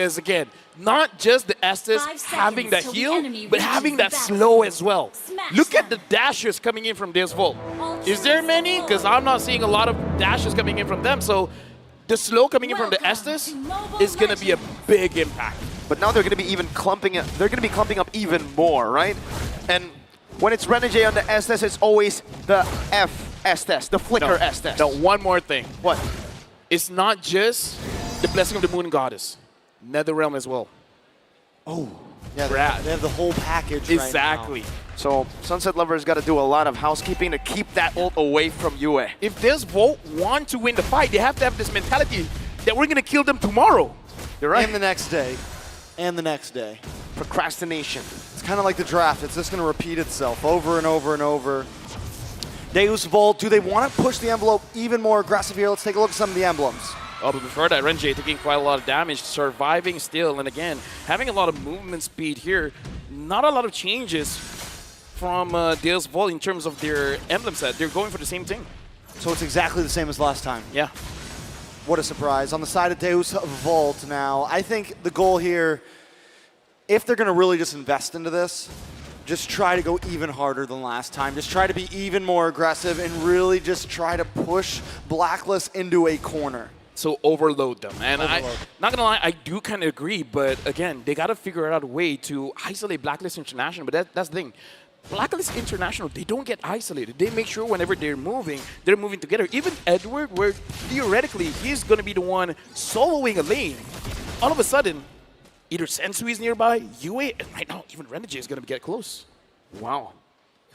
Is again, not just the Estes having that heal, but having that slow as well. Look at the dashes coming in from Deusvult. Is there many? Because I'm not seeing a lot of dashes coming in from them. So the slow coming in from the Estes is going to be a big impact. But now they're going to be even clumping it. They're going to be clumping up even more, right? And when it's Renegade on the Estes, it's always the F Estes, the flicker Estes. No, one more thing. What? It's not just the Blessing of the Moon Goddess. NetherRealm as well. Oh, yeah, they have the whole package exactly. Right now. So Sunset Lover's got to do a lot of housekeeping to keep that ult away from enjooyyy. If Deusvult want to win the fight, they have to have this mentality that we're going to kill them tomorrow. You're right. And the next day. And the next day. Procrastination. It's kind of like the draft. It's just going to repeat itself over and over and over. Deusvult, do they want to push the envelope even more aggressive here? Let's take a look at some of the emblems. Oh, but before that, Renegade taking quite a lot of damage, surviving still, and again, having a lot of movement speed here. Not a lot of changes from Deusvult in terms of their emblem set. They're going for the same thing. So it's exactly the same as last time. Yeah. What a surprise. On the side of Deusvult now, I think the goal here, if they're going to really just invest into this, just try to go even harder than last time. Just try to be even more aggressive and really just try to push Blacklist into a corner. So overload them. And overload. Not gonna lie, I do kind of agree, but again, they gotta figure out a way to isolate Blacklist International, but that's the thing. Blacklist International, they don't get isolated. They make sure whenever they're moving together. Even Edward, where theoretically he's gonna be the one soloing a lane, all of a sudden, either enjooyyy is nearby, enjooyyy, and right now even Renegade is gonna get close. Wow.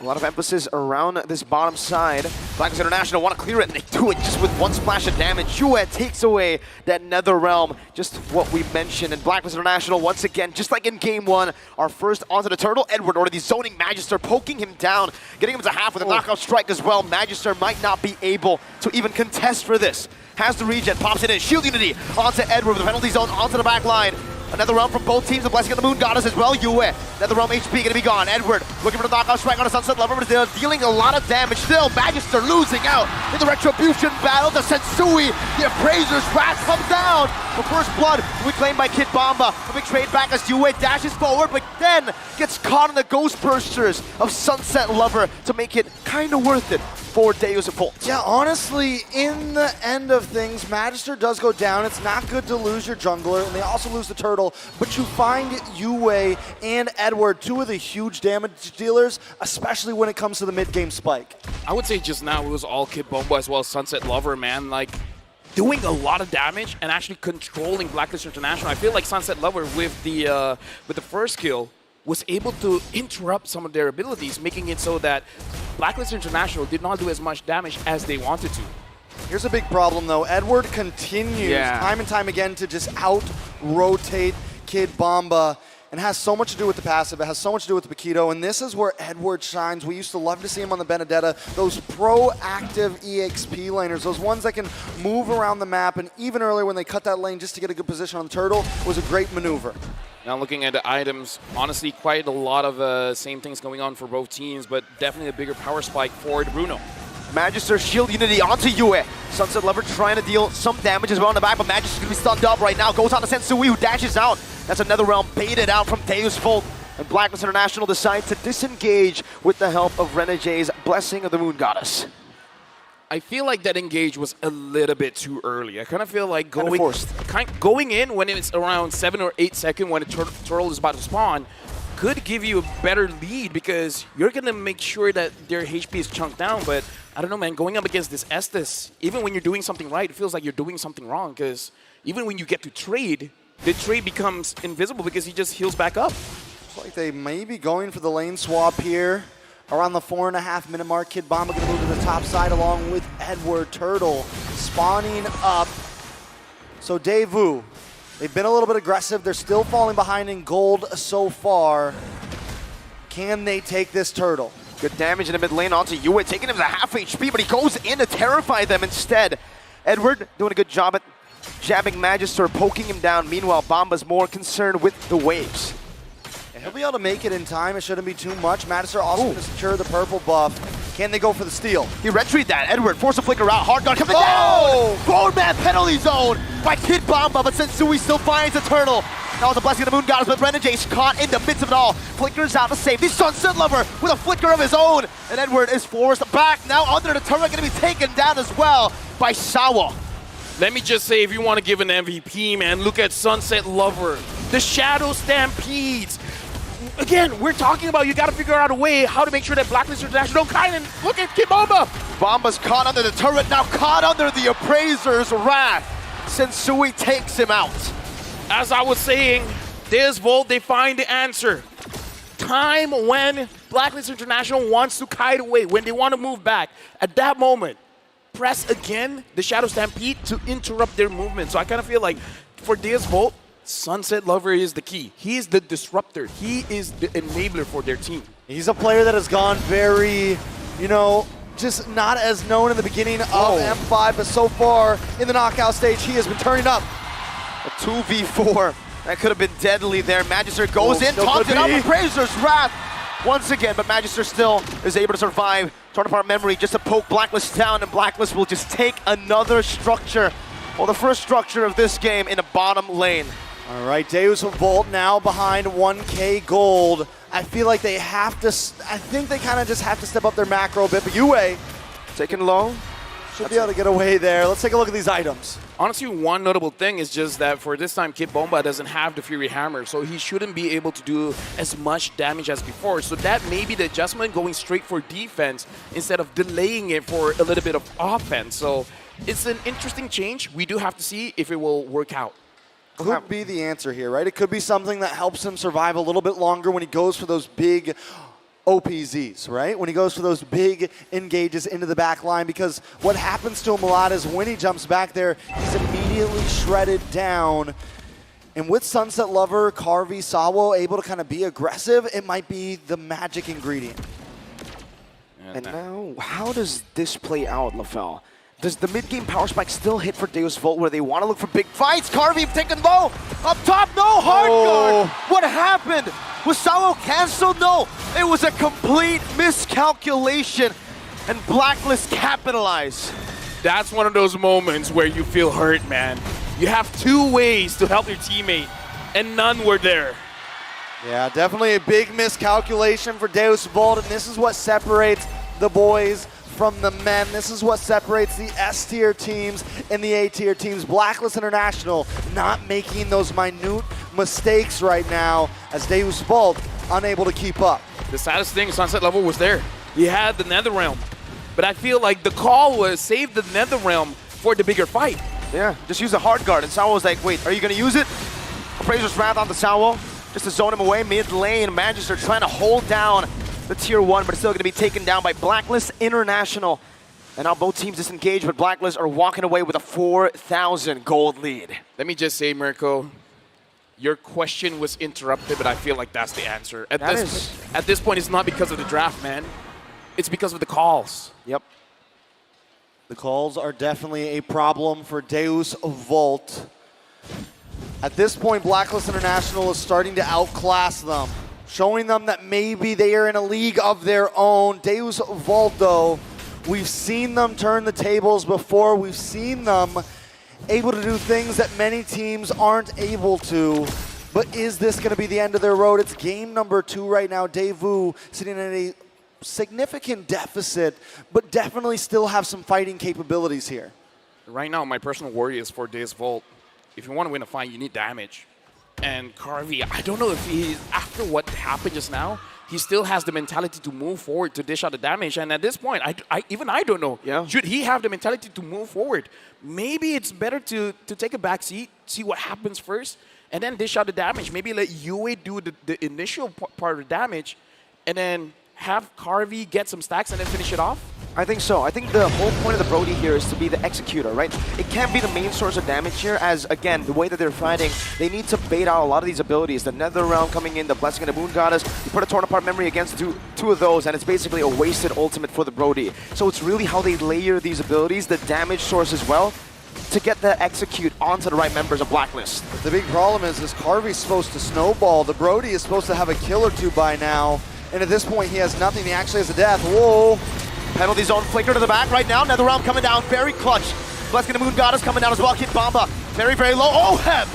A lot of emphasis around this bottom side. Blacklist International want to clear it, and they do it just with one splash of damage. enjooyyy takes away that NetherRealm, just what we mentioned. And Blacklist International, once again, just like in Game 1, are first onto the turtle. Edward already zoning Magister, poking him down, getting him to half with a knockout strike as well. Magister might not be able to even contest for this. Has the regen, pops it in, shield unity onto Edward with the penalty zone onto the back line. NetherRealm from both teams, the Blessing of the Moon Goddess as well, enjooyyy. NetherRealm HP gonna be gone. Edward looking for the knockout strike on a Sunset Lover, but they're dealing a lot of damage still. Magister losing out in the Retribution battle. The enjooyyy, the Appraiser's Wrath comes down. The first blood reclaimed by Kid Bomba. A big trade back as enjooyyy dashes forward, but then gets caught in the Ghost Bursters of Sunset Lover to make it kind of worth it for Deusvult. Yeah, honestly, in the end of things, Magister does go down. It's not good to lose your jungler, and they also lose the turtle, but you find enjooyyy and Edward, two of the huge damage dealers, especially when it comes to the mid-game spike. I would say just now it was all Kid Bomba as well as Sunset Lover, man. Like, doing a lot of damage and actually controlling Blacklist International. I feel like Sunset Lover with the first kill was able to interrupt some of their abilities, making it so that Blacklist International did not do as much damage as they wanted to. Here's a big problem, though. Edward continues time and time again to just out-rotate Kid Bomba, and has so much to do with the passive. It has so much to do with the Paquito, and this is where Edward shines. We used to love to see him on the Benedetta. Those proactive EXP laners, those ones that can move around the map, and even earlier when they cut that lane just to get a good position on the turtle, was a great maneuver. Now looking at the items, honestly, quite a lot of same things going on for both teams, but definitely a bigger power spike for Bruno. Magister shield unity onto enjooyyy. Sunset Lover trying to deal some damage as well in the back, but Magister's gonna be stunned up right now. Goes on to enjooyyy, who dashes out. That's NetherRealm baited out from Deusvult. And Blacklist International decides to disengage with the help of Renegade's Blessing of the Moon Goddess. I feel like that engage was a little bit too early. I kind of feel like going in when it's around 7 or 8 seconds when a turtle is about to spawn could give you a better lead because you're going to make sure that their HP is chunked down. But I don't know, man, going up against this Estes, even when you're doing something right, it feels like you're doing something wrong because even when you get to trade, the trade becomes invisible because he just heals back up. Looks like they may be going for the lane swap here. Around the 4.5 minute mark, Kid Bomba gonna move to the top side along with Edward Turtle spawning up. So Devu, they've been a little bit aggressive. They're still falling behind in gold so far. Can they take this turtle? Good damage in the mid lane onto enjooyyy, taking him to half HP, but he goes in to terrify them instead. Edward doing a good job at jabbing Magister, poking him down. Meanwhile, Bomba's more concerned with the waves. He'll be able to make it in time. It shouldn't be too much. Magister also going to secure the purple buff. Can they go for the steal? He retreat that. Edward force a flicker out. Hard guard coming down. Forward man penalty zone. by Kid Bomba, but enjooyyy still finds a turtle. That was a blessing of the Moon Goddess, but Renegade's caught in the midst of it all. Flickers out to save the Sunset Lover with a flicker of his own. And Edward is forced back. Now under the turret, going to be taken down as well by Sawa. Let me just say, if you want to give an MVP, man, look at Sunset Lover. The Shadow Stampedes. Again, we're talking about you got to figure out a way how to make sure that Blacklist International don't kind of look at Kid Bomba. Bomba's caught under the turret, now caught under the Appraiser's wrath. enjooyyy takes him out. As I was saying, Deusvult, they find the answer. Time when Blacklist International wants to kite away, when they want to move back. At that moment, press again the Shadow Stampede to interrupt their movement. So I kind of feel like for Deusvult, Sunset Lover is the key. He is the disruptor. He is the enabler for their team. He's a player that has gone very, just not as known in the beginning of M5, but so far in the knockout stage, he has been turning up. A 2v4. That could have been deadly there. Magister goes in, taunts it up, Appraiser's wrath once again, but Magister still is able to survive. Torn apart memory just to poke Blacklist down, and Blacklist will just take another structure. Well, the first structure of this game in the bottom lane. All right, Deusvult now behind 1K gold. I feel like they have to, I think they kind of just have to step up their macro a bit, but enjooyyy Taken low. should be able to get away there. Let's take a look at these items. Honestly, one notable thing is just that for this time, Kid Bomba doesn't have the Fury Hammer, so he shouldn't be able to do as much damage as before. So that may be the adjustment, going straight for defense instead of delaying it for a little bit of offense. So it's an interesting change. We do have to see if it will work out. Could be the answer here, right? It could be something that helps him survive a little bit longer when he goes for those big OPZs, right? When he goes for those big engages into the back line, because what happens to him a lot is when he jumps back there, he's immediately shredded down. And with Sunset Lover, Carvey, Sawa able to kind of be aggressive, it might be the magic ingredient. And now, how does this play out, LaFell? Does the mid-game power spike still hit for Deusvult where they want to look for big fights? Carvey taken low! Up top, no hard guard! What happened? Was Sawa canceled? No! It was a complete miscalculation, and Blacklist capitalized. That's one of those moments where you feel hurt, man. You have two ways to help your teammate, and none were there. Yeah, definitely a big miscalculation for Deusvult, and this is what separates the boys from the men. This is what separates the S-tier teams and the A-tier teams. Blacklist International not making those minute mistakes right now as Deusvult unable to keep up. The saddest thing, Sunset Level was there. He had the Netherrealm. But I feel like the call was save the Netherrealm for the bigger fight. Yeah, just use the hard guard, and Sawa was like, wait, are you going to use it? Appraiser's wrath on the Sawa, just to zone him away mid lane. Magister trying to hold down the tier 1, but still going to be taken down by Blacklist International. And now both teams disengaged, but Blacklist are walking away with a 4,000 gold lead. Let me just say, Mirko, your question was interrupted, but I feel like that's the answer. At this point, it's not because of the draft, man. It's because of the calls. Yep. The calls are definitely a problem for Deusvult. At this point, Blacklist International is starting to outclass them, showing them that maybe they are in a league of their own. Deusvult, though, we've seen them turn the tables before. We've seen them able to do things that many teams aren't able to. But is this going to be the end of their road? It's game number 2 right now. Devu sitting at a significant deficit, but definitely still have some fighting capabilities here. Right now, my personal worry is for Deusvult. If you want to win a fight, you need damage. And Carvey, I don't know if he, after what happened just now, he still has the mentality to move forward to dish out the damage. And at this point, even I don't know. Yeah. Should he have the mentality to move forward? Maybe it's better to take a back seat, see what happens first, and then dish out the damage. Maybe let enjooyyy do the initial part of the damage, and then have Carvey get some stacks and then finish it off? I think so. I think the whole point of the Brody here is to be the executor, right? It can't be the main source of damage here, as, again, the way that they're fighting, they need to bait out a lot of these abilities. The Netherrealm coming in, the Blessing of the Moon Goddess, you put a Torn Apart Memory against two of those, and it's basically a wasted ultimate for the Brody. So it's really how they layer these abilities, the damage source as well, to get the execute onto the right members of Blacklist. The big problem is Carvey's supposed to snowball. The Brody is supposed to have a kill or two by now, and at this point he has nothing. He actually has a death. Whoa! Penalty zone flicker to the back right now. Netherrealm coming down, very clutch. Blessing of the Moon Goddess coming down as well. Kid Bomba Very, very low. Oheb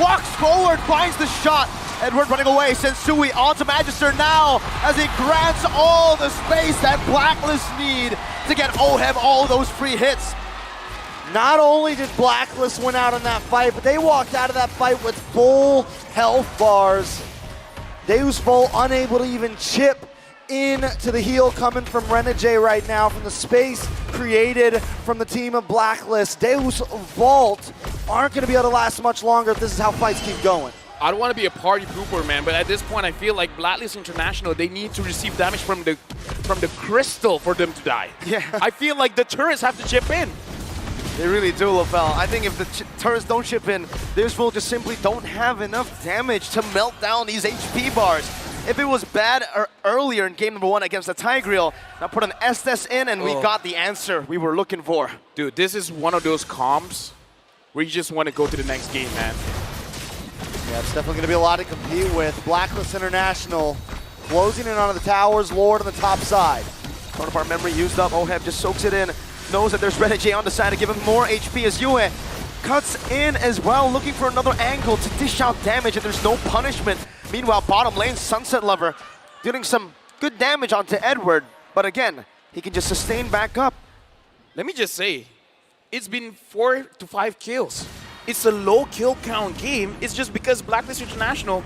walks forward, finds the shot. Edward running away, sends enjooyyy onto Magister now as he grants all the space that Blacklist need to get Oheb all those free hits. Not only did Blacklist win out in that fight, but they walked out of that fight with full health bars. Deusvult unable to even chip into the heal coming from enjooyyy right now from the space created from the team of Blacklist. Deusvult aren't going to be able to last much longer if this is how fights keep going. I don't want to be a party pooper, man, but at this point I feel like Blacklist International, they need to receive damage from the crystal for them to die. Yeah. I feel like the turrets have to chip in. They really do, LaFell. I think if the turrets don't chip in, Deusvult just simply don't have enough damage to melt down these HP bars. If it was bad earlier in game number 1 against the Tigreal, now put an Estes in and we got the answer we were looking for. Dude, this is one of those comps where you just want to go to the next game, man. Yeah, it's definitely going to be a lot to compete with. Blacklist International closing in on the towers, Lord on the top side. Counterpart memory used up. Oheb just soaks it in. Knows that there's enjooyyy on the side to give him more HP as enjooyyy cuts in as well, looking for another angle to dish out damage, and there's no punishment. Meanwhile, bottom lane, Sunset Lover dealing some good damage onto Edward, but again, he can just sustain back up. Let me just say, it's been 4 to 5 kills. It's a low kill count game. It's just because Blacklist International,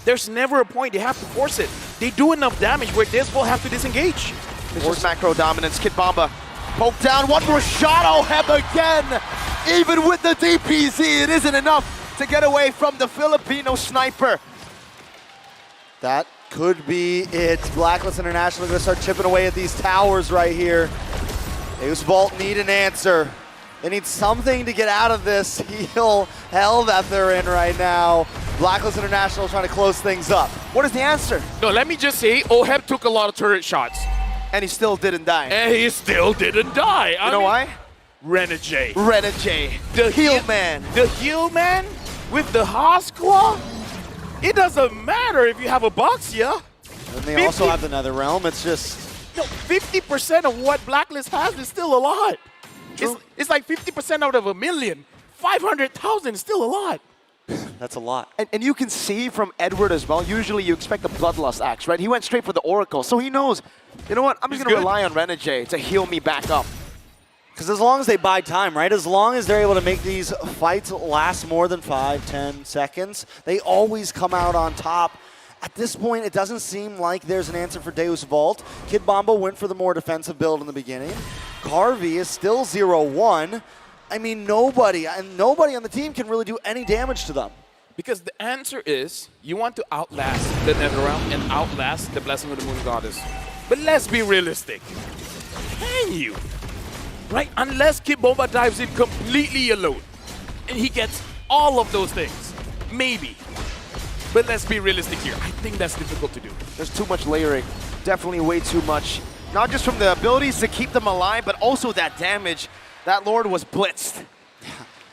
there's never a point they have to force it. They do enough damage where Deusvult have to disengage. It's just macro dominance. Kid Bomba poke down, one more shot, Oheb again! Even with the DPZ, it isn't enough to get away from the Filipino sniper. That could be it. Blacklist International going to start chipping away at these towers right here. Deusvult need an answer. They need something to get out of this heal hell that they're in right now. Blacklist International trying to close things up. What is the answer? No, let me just say, Oheb took a lot of turret shots. And he still didn't die. And he still didn't die. You know why? enjooyyy. enjooyyy, the heal man. The heal man with the Haas Claw? It doesn't matter if you have a Boxia. And they also have the Nether Realm. It's just... No, 50% of what Blacklist has is still a lot. It's like 50% out of a million. 500,000 is still a lot. That's a lot. And you can see from Edward as well, usually you expect the Bloodlust axe, right? He went straight for the Oracle, so he knows, you know what, I'm just going to rely on enjooyyy to heal me back up. Because as long as they buy time, right? As long as they're able to make these fights last more than 5-10 seconds, they always come out on top. At this point, it doesn't seem like there's an answer for Deusvult. Kid Bomba went for the more defensive build in the beginning. Carvey is still 0-1. I mean, nobody on the team can really do any damage to them. Because the answer is, you want to outlast the Netherrealm and outlast the Blessing of the Moon Goddess. But let's be realistic. Can you? Right? Unless Kid Bomba dives in completely alone and he gets all of those things. Maybe. But let's be realistic here. I think that's difficult to do. There's too much layering. Definitely way too much. Not just from the abilities to keep them alive, but also that damage. That Lord was blitzed.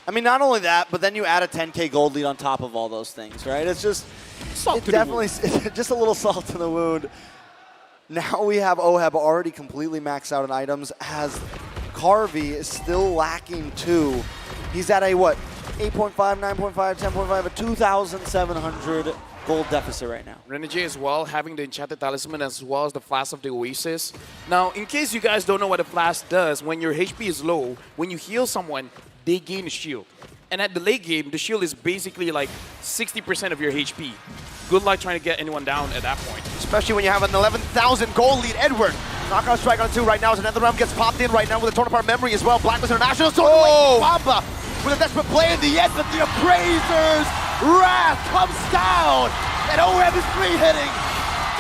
I mean, not only that, but then you add a 10K gold lead on top of all those things, right? It's just, Salt to definitely just a little salt in the wound. Now we have Oheb already completely maxed out in items, as Carvey is still lacking 2. He's at a, what, 8.5, 9.5, 10.5, a 2,700 gold deficit right now. enjooyyy as well, having the Enchanted Talisman as well as the Flask of the Oasis. Now, in case you guys don't know what a Flask does, when your HP is low, when you heal someone, they gain a shield. And at the late game, the shield is basically like 60% of your HP. Good luck trying to get anyone down at that point. Especially when you have an 11,000 gold lead. Edward, knockout strike on 2 right now as another round gets popped in right now with a Torn Apart memory as well. Blacklist International, so Bomba with a desperate play in the end, but the Appraiser's wrath comes down, and Oheb is free-hitting.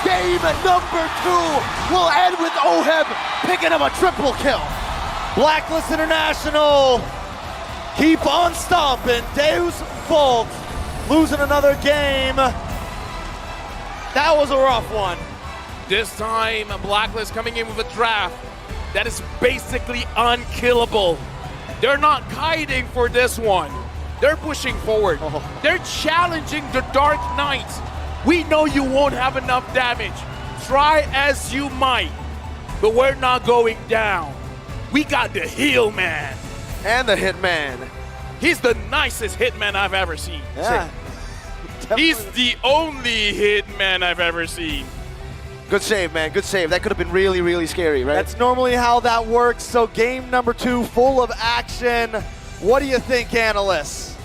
Game number 2 will end with Oheb picking up a triple kill. Blacklist International keep on stomping. Deusvult losing another game. That was a rough one. This time, Blacklist coming in with a draft that is basically unkillable. They're not hiding for this one. They're pushing forward. They're challenging the Dark Knight. We know you won't have enough damage. Try as you might, but we're not going down. We got the heal man. And the Hitman. He's the nicest hitman I've ever seen. Yeah. He's the only hitman I've ever seen. Good save, man. Good save. That could have been really, really scary, right? That's normally how that works. So game number 2, full of action. What do you think, analysts?